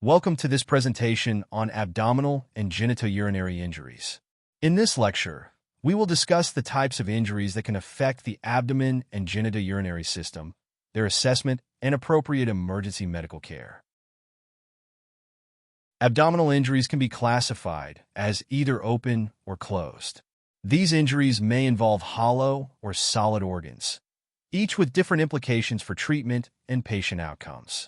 Welcome to this presentation on abdominal and genitourinary injuries. In this lecture, we will discuss the types of injuries that can affect the abdomen and genitourinary system, their assessment, and appropriate emergency medical care. Abdominal injuries can be classified as either open or closed. These injuries may involve hollow or solid organs, each with different implications for treatment and patient outcomes.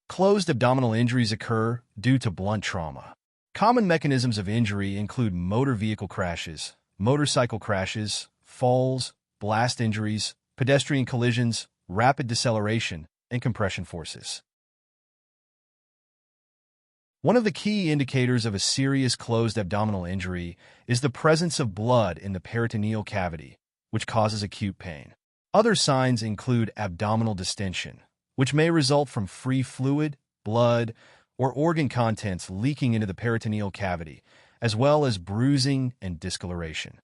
Closed abdominal injuries occur due to blunt trauma. Common mechanisms of injury include motor vehicle crashes, motorcycle crashes, falls, blast injuries, pedestrian collisions, rapid deceleration, and compression forces. One of the key indicators of a serious closed abdominal injury is the presence of blood in the peritoneal cavity, which causes acute pain. Other signs include abdominal distension, which may result from free fluid, blood, or organ contents leaking into the peritoneal cavity, as well as bruising and discoloration.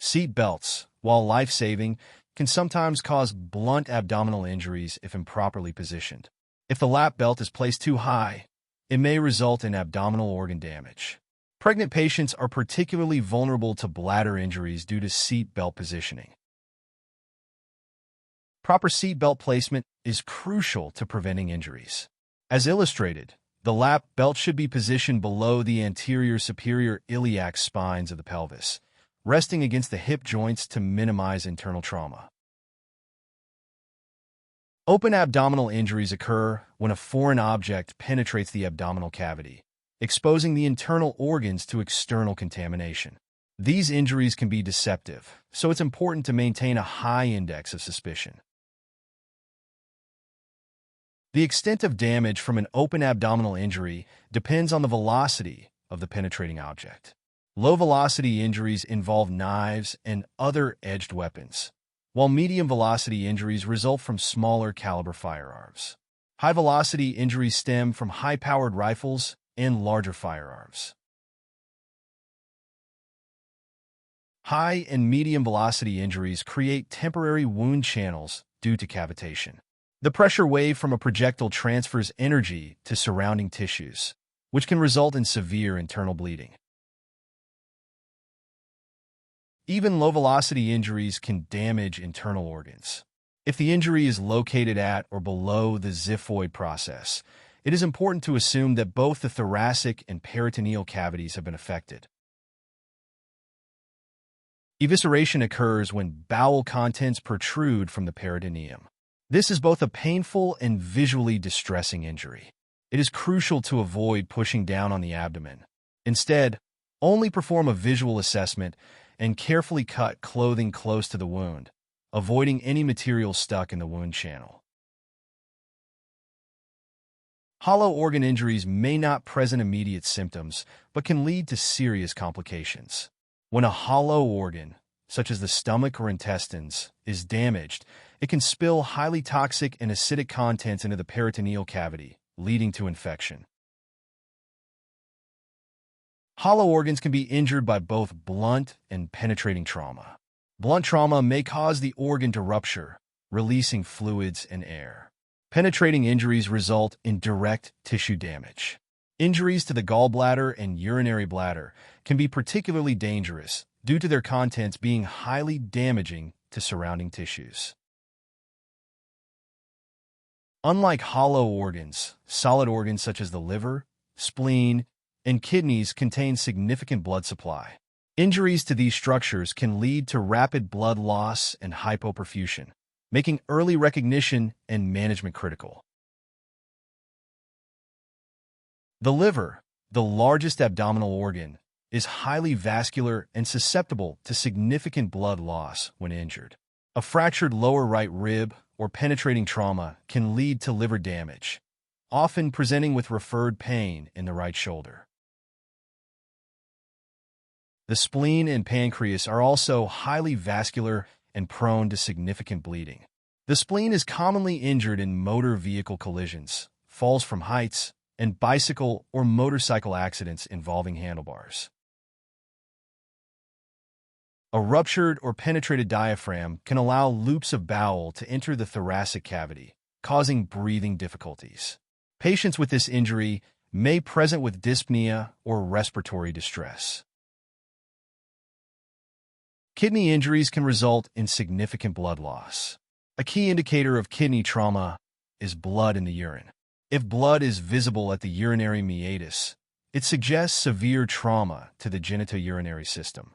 Seat belts, while life-saving, can sometimes cause blunt abdominal injuries if improperly positioned. If the lap belt is placed too high, it may result in abdominal organ damage. Pregnant patients are particularly vulnerable to bladder injuries due to seat belt positioning. Proper seat belt placement is crucial to preventing injuries. As illustrated, the lap belt should be positioned below the anterior superior iliac spines of the pelvis, resting against the hip joints to minimize internal trauma. Open abdominal injuries occur when a foreign object penetrates the abdominal cavity, exposing the internal organs to external contamination. These injuries can be deceptive, so it's important to maintain a high index of suspicion. The extent of damage from an open abdominal injury depends on the velocity of the penetrating object. Low-velocity injuries involve knives and other edged weapons, while medium-velocity injuries result from smaller caliber firearms. High-velocity injuries stem from high-powered rifles and larger firearms. High and medium-velocity injuries create temporary wound channels due to cavitation. The pressure wave from a projectile transfers energy to surrounding tissues, which can result in severe internal bleeding. Even low-velocity injuries can damage internal organs. If the injury is located at or below the xiphoid process, it is important to assume that both the thoracic and peritoneal cavities have been affected. Evisceration occurs when bowel contents protrude from the peritoneum. This is both a painful and visually distressing injury. It is crucial to avoid pushing down on the abdomen. Instead, only perform a visual assessment and carefully cut clothing close to the wound, avoiding any material stuck in the wound channel. Hollow organ injuries may not present immediate symptoms, but can lead to serious complications. When a hollow organ, such as the stomach or intestines, is damaged, it can spill highly toxic and acidic contents into the peritoneal cavity, leading to infection. Hollow organs can be injured by both blunt and penetrating trauma. Blunt trauma may cause the organ to rupture, releasing fluids and air. Penetrating injuries result in direct tissue damage. Injuries to the gallbladder and urinary bladder can be particularly dangerous due to their contents being highly damaging to surrounding tissues. Unlike hollow organs, solid organs such as the liver, spleen, and kidneys contain significant blood supply. Injuries to these structures can lead to rapid blood loss and hypoperfusion, making early recognition and management critical. The liver, the largest abdominal organ, is highly vascular and susceptible to significant blood loss when injured. A fractured lower right rib or penetrating trauma can lead to liver damage, often presenting with referred pain in the right shoulder. The spleen and pancreas are also highly vascular and prone to significant bleeding. The spleen is commonly injured in motor vehicle collisions, falls from heights, and bicycle or motorcycle accidents involving handlebars. A ruptured or penetrated diaphragm can allow loops of bowel to enter the thoracic cavity, causing breathing difficulties. Patients with this injury may present with dyspnea or respiratory distress. Kidney injuries can result in significant blood loss. A key indicator of kidney trauma is blood in the urine. If blood is visible at the urinary meatus, it suggests severe trauma to the genitourinary system.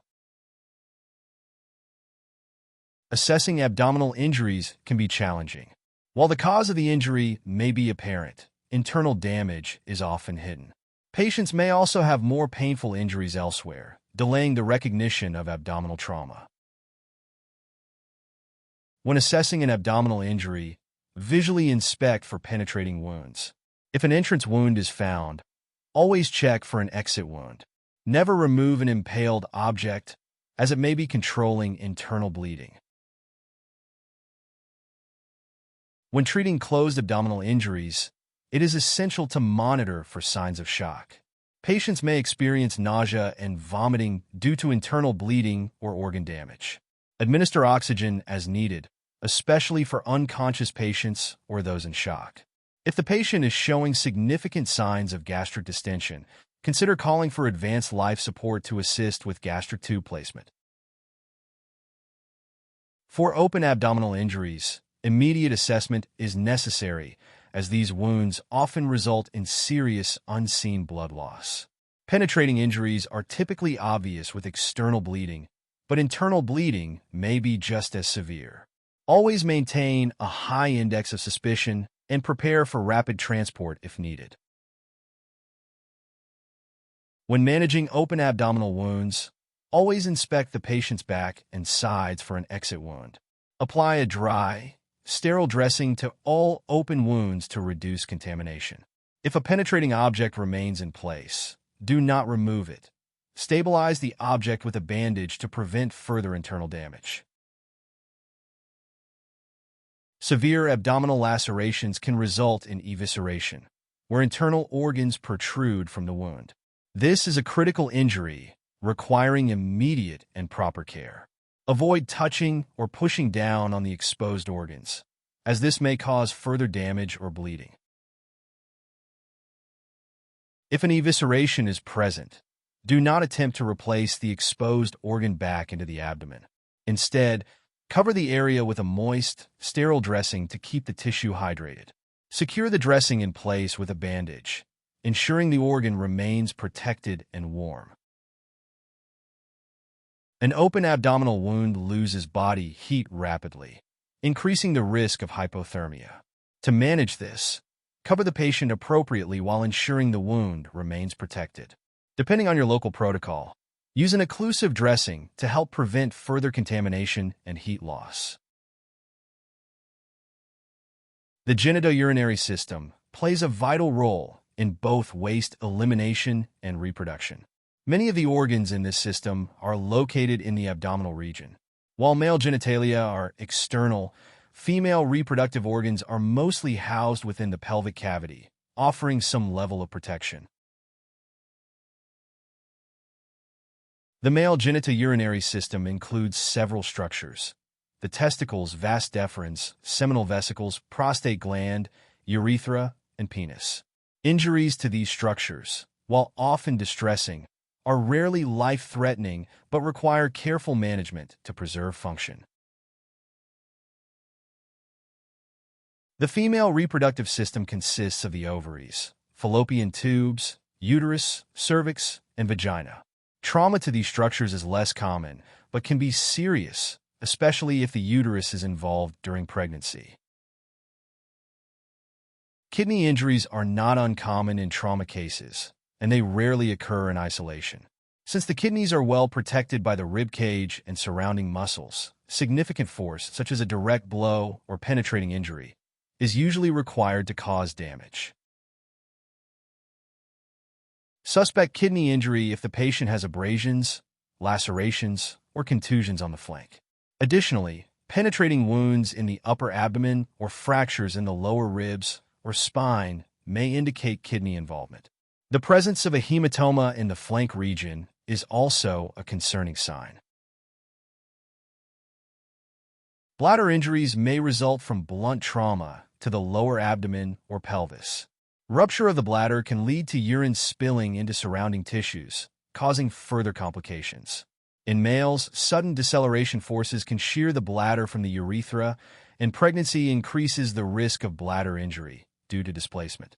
Assessing abdominal injuries can be challenging. While the cause of the injury may be apparent, internal damage is often hidden. Patients may also have more painful injuries elsewhere, delaying the recognition of abdominal trauma. When assessing an abdominal injury, visually inspect for penetrating wounds. If an entrance wound is found, always check for an exit wound. Never remove an impaled object, as it may be controlling internal bleeding. When treating closed abdominal injuries, it is essential to monitor for signs of shock. Patients may experience nausea and vomiting due to internal bleeding or organ damage. Administer oxygen as needed, especially for unconscious patients or those in shock. If the patient is showing significant signs of gastric distension, consider calling for advanced life support to assist with gastric tube placement. For open abdominal injuries, immediate assessment is necessary, as these wounds often result in serious, unseen blood loss. Penetrating injuries are typically obvious with external bleeding, but internal bleeding may be just as severe. Always maintain a high index of suspicion and prepare for rapid transport if needed. When managing open abdominal wounds, always inspect the patient's back and sides for an exit wound. Apply a dry, sterile dressing to all open wounds to reduce contamination. If a penetrating object remains in place, do not remove it. Stabilize the object with a bandage to prevent further internal damage. Severe abdominal lacerations can result in evisceration, where internal organs protrude from the wound. This is a critical injury requiring immediate and proper care. Avoid touching or pushing down on the exposed organs, as this may cause further damage or bleeding. If an evisceration is present, do not attempt to replace the exposed organ back into the abdomen. Instead, cover the area with a moist, sterile dressing to keep the tissue hydrated. Secure the dressing in place with a bandage, ensuring the organ remains protected and warm. An open abdominal wound loses body heat rapidly, increasing the risk of hypothermia. To manage this, cover the patient appropriately while ensuring the wound remains protected. Depending on your local protocol, use an occlusive dressing to help prevent further contamination and heat loss. The genitourinary system plays a vital role in both waste elimination and reproduction. Many of the organs in this system are located in the abdominal region. While male genitalia are external, female reproductive organs are mostly housed within the pelvic cavity, offering some level of protection. The male genitourinary system includes several structures: the testicles, vas deferens, seminal vesicles, prostate gland, urethra, and penis. Injuries to these structures, while often distressing, are rarely life-threatening but require careful management to preserve function. The female reproductive system consists of the ovaries, fallopian tubes, uterus, cervix, and vagina. Trauma to these structures is less common, but can be serious, especially if the uterus is involved during pregnancy. Kidney injuries are not uncommon in trauma cases, and they rarely occur in isolation. Since the kidneys are well protected by the rib cage and surrounding muscles, significant force, such as a direct blow or penetrating injury, is usually required to cause damage. Suspect kidney injury if the patient has abrasions, lacerations, or contusions on the flank. Additionally, penetrating wounds in the upper abdomen or fractures in the lower ribs or spine may indicate kidney involvement. The presence of a hematoma in the flank region is also a concerning sign. Bladder injuries may result from blunt trauma to the lower abdomen or pelvis. Rupture of the bladder can lead to urine spilling into surrounding tissues, causing further complications. In males, sudden deceleration forces can shear the bladder from the urethra, and pregnancy increases the risk of bladder injury due to displacement.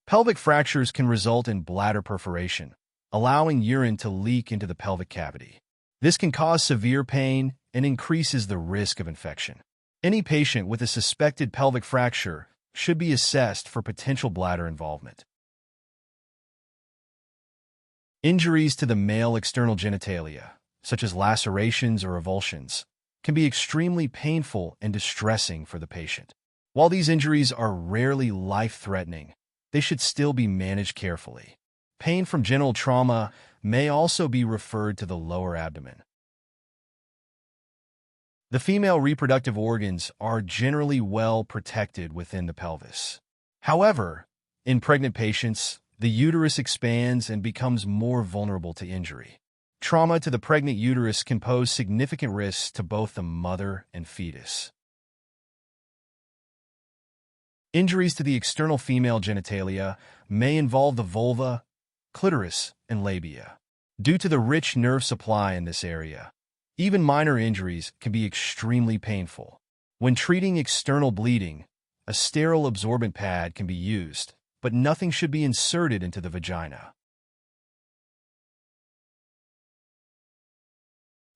Pelvic fractures can result in bladder perforation, allowing urine to leak into the pelvic cavity. This can cause severe pain and increases the risk of infection. Any patient with a suspected pelvic fracture should be assessed for potential bladder involvement. Injuries to the male external genitalia, such as lacerations or avulsions, can be extremely painful and distressing for the patient. While these injuries are rarely life-threatening, they should still be managed carefully. Pain from genital trauma may also be referred to the lower abdomen. The female reproductive organs are generally well protected within the pelvis. However, in pregnant patients, the uterus expands and becomes more vulnerable to injury. Trauma to the pregnant uterus can pose significant risks to both the mother and fetus. Injuries to the external female genitalia may involve the vulva, clitoris, and labia. Due to the rich nerve supply in this area, even minor injuries can be extremely painful. When treating external bleeding, a sterile absorbent pad can be used, but nothing should be inserted into the vagina.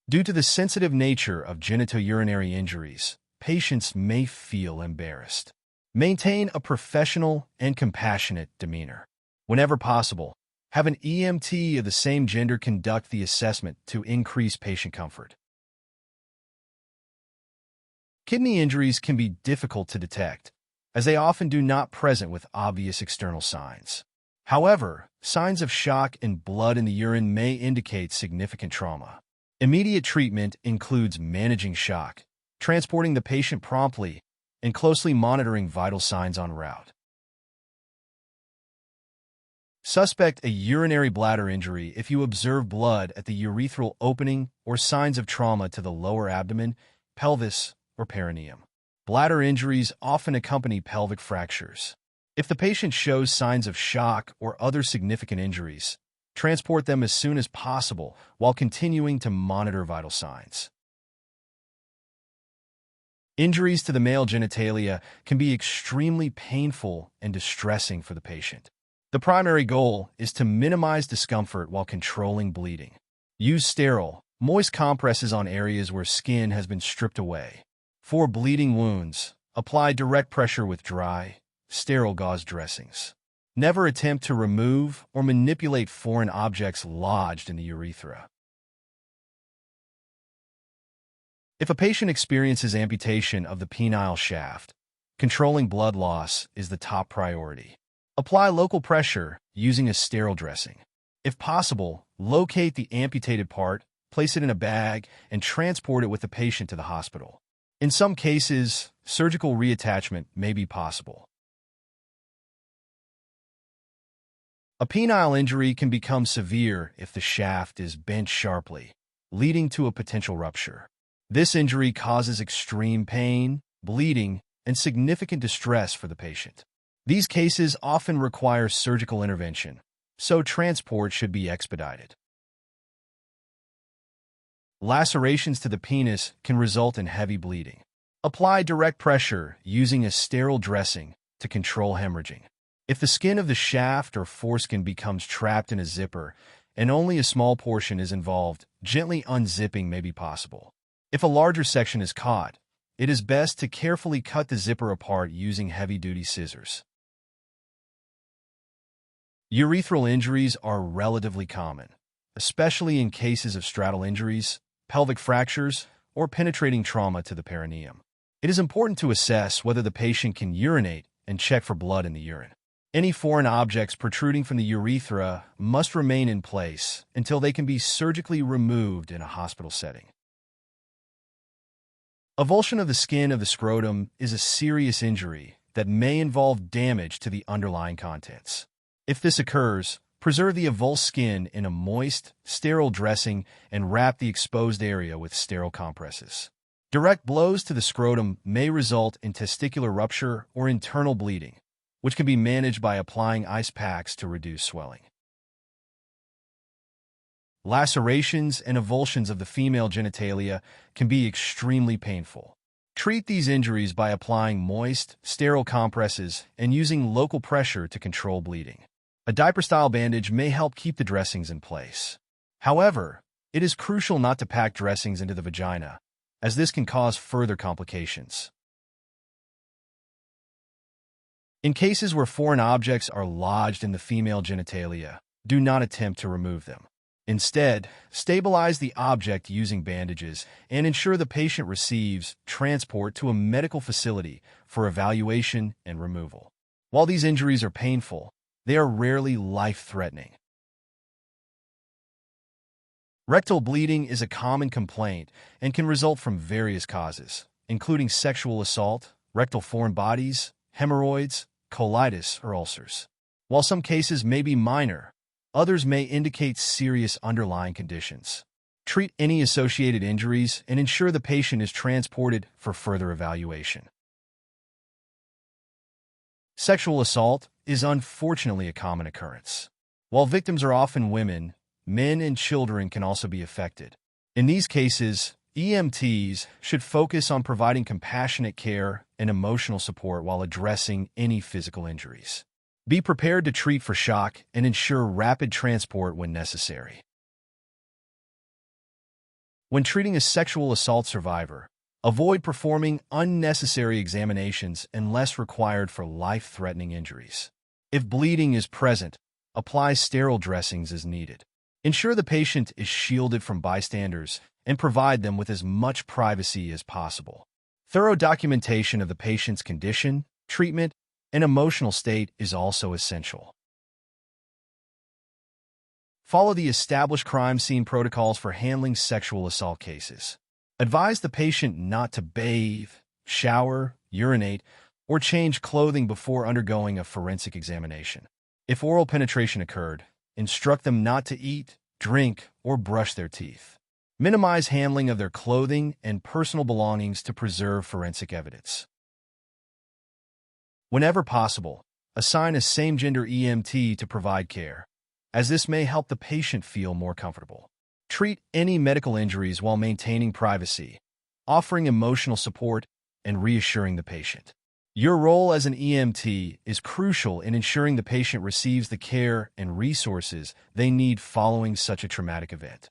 Due to the sensitive nature of genitourinary injuries, patients may feel embarrassed. Maintain a professional and compassionate demeanor. Whenever possible, have an EMT of the same gender conduct the assessment to increase patient comfort. Kidney injuries can be difficult to detect, as they often do not present with obvious external signs. However, signs of shock and blood in the urine may indicate significant trauma. Immediate treatment includes managing shock, transporting the patient promptly, and closely monitoring vital signs en route. Suspect a urinary bladder injury if you observe blood at the urethral opening or signs of trauma to the lower abdomen, pelvis, or perineum. Bladder injuries often accompany pelvic fractures. If the patient shows signs of shock or other significant injuries, transport them as soon as possible while continuing to monitor vital signs. Injuries to the male genitalia can be extremely painful and distressing for the patient. The primary goal is to minimize discomfort while controlling bleeding. Use sterile, moist compresses on areas where skin has been stripped away. For bleeding wounds, apply direct pressure with dry, sterile gauze dressings. Never attempt to remove or manipulate foreign objects lodged in the urethra. If a patient experiences amputation of the penile shaft, controlling blood loss is the top priority. Apply local pressure using a sterile dressing. If possible, locate the amputated part, place it in a bag, and transport it with the patient to the hospital. In some cases, surgical reattachment may be possible. A penile injury can become severe if the shaft is bent sharply, leading to a potential rupture. This injury causes extreme pain, bleeding, and significant distress for the patient. These cases often require surgical intervention, so transport should be expedited. Lacerations to the penis can result in heavy bleeding. Apply direct pressure using a sterile dressing to control hemorrhaging. If the skin of the shaft or foreskin becomes trapped in a zipper and only a small portion is involved, gently unzipping may be possible. If a larger section is caught, it is best to carefully cut the zipper apart using heavy-duty scissors. Urethral injuries are relatively common, especially in cases of straddle injuries, pelvic fractures, or penetrating trauma to the perineum. It is important to assess whether the patient can urinate and check for blood in the urine. Any foreign objects protruding from the urethra must remain in place until they can be surgically removed in a hospital setting. Avulsion of the skin of the scrotum is a serious injury that may involve damage to the underlying contents. If this occurs, Preserve the avulsed skin in a moist, sterile dressing and wrap the exposed area with sterile compresses. Direct blows to the scrotum may result in testicular rupture or internal bleeding, which can be managed by applying ice packs to reduce swelling. Lacerations and avulsions of the female genitalia can be extremely painful. Treat these injuries by applying moist, sterile compresses and using local pressure to control bleeding. A diaper-style bandage may help keep the dressings in place. However, it is crucial not to pack dressings into the vagina, as this can cause further complications. In cases where foreign objects are lodged in the female genitalia, do not attempt to remove them. Instead, stabilize the object using bandages and ensure the patient receives transport to a medical facility for evaluation and removal. While these injuries are painful, they are rarely life-threatening. Rectal bleeding is a common complaint and can result from various causes, including sexual assault, rectal foreign bodies, hemorrhoids, colitis, or ulcers. While some cases may be minor, others may indicate serious underlying conditions. Treat any associated injuries and ensure the patient is transported for further evaluation. Sexual assault is unfortunately a common occurrence. While victims are often women, men and children can also be affected. In these cases, EMTs should focus on providing compassionate care and emotional support while addressing any physical injuries. Be prepared to treat for shock and ensure rapid transport when necessary. When treating a sexual assault survivor, avoid performing unnecessary examinations unless required for life-threatening injuries. If bleeding is present, apply sterile dressings as needed. Ensure the patient is shielded from bystanders and provide them with as much privacy as possible. Thorough documentation of the patient's condition, treatment, and emotional state is also essential. Follow the established crime scene protocols for handling sexual assault cases. Advise the patient not to bathe, shower, urinate, or change clothing before undergoing a forensic examination. If oral penetration occurred, instruct them not to eat, drink, or brush their teeth. Minimize handling of their clothing and personal belongings to preserve forensic evidence. Whenever possible, assign a same-gender EMT to provide care, as this may help the patient feel more comfortable. Treat any medical injuries while maintaining privacy, offering emotional support, and reassuring the patient. Your role as an EMT is crucial in ensuring the patient receives the care and resources they need following such a traumatic event.